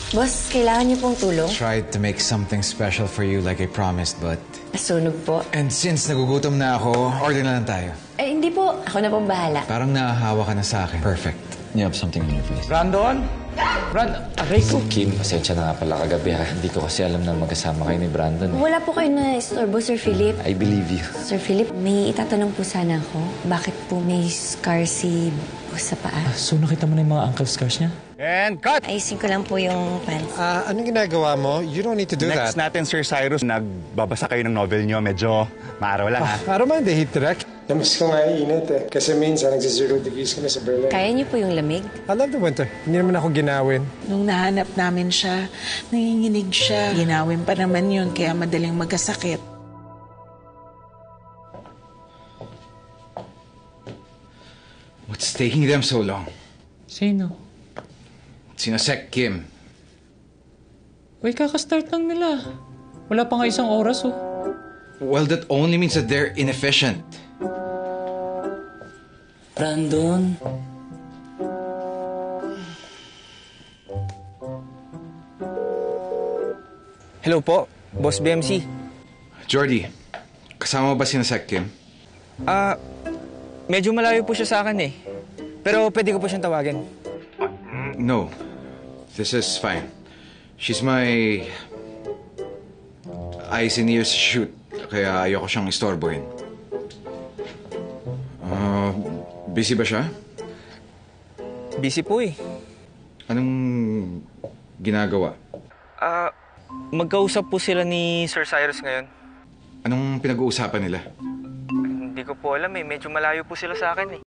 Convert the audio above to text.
Boss, kailangan niyo pong tulong? Tried to make something special for you like I promised, but... Sunog po. And since nagugutom na ako, order na lang tayo. Eh, hindi po. Ako na pong bahala. Parang nahahawa ka na sa akin. Perfect. You have something on your face. Brandon? Aray ko. Kim, pasensya na nga pala kagabi ha. Hindi ko kasi alam na magkasama kayo ni Brandon. Wala po kayo na istorbo, Sir Philip. I believe you. Sir Philip, may itatanong po sana ako. Bakit po may scar si boss sa paa? So nakita mo na yung mga ankle scars niya? And cut! Ayusin ko lang po yung pants. Anong ginagawa mo? You don't need to do Next that. natin, Sir Cyrus, nagbabasa kayo ng novel nyo. Medyo maaraw lang, ha? Para man, the heat track. Namiss ko nga init eh. Kasi minsan, nagsi-0 degrees kami sa Berlin. Kaya niyo po yung lamig? I love the winter. Hindi naman ako ginawin. Nung nahanap namin siya, nanginginig siya. Ginawin pa naman yun, kaya madaling magkasakit. What's taking them so long? Sino? Sinosek Kim. Uy, kakastart lang nila. Wala pa nga isang oras oh. Well, that only means that they're inefficient. Brandon. Hello po, Boss BMC. Jordy, kasama mo ba sinosek Kim? Medyo malayo po siya sa akin eh. Pero pwede ko po siyang tawagin. No. This is fine. She's my eyes and ears shoot. Kaya ayoko siyang istorbohin. Busy ba siya? Busy po eh. Anong ginagawa? Magkausap po sila ni Sir Cyrus ngayon. Anong pinag-uusapan nila? Hindi ko po alam eh. Medyo malayo po sila sa akin eh.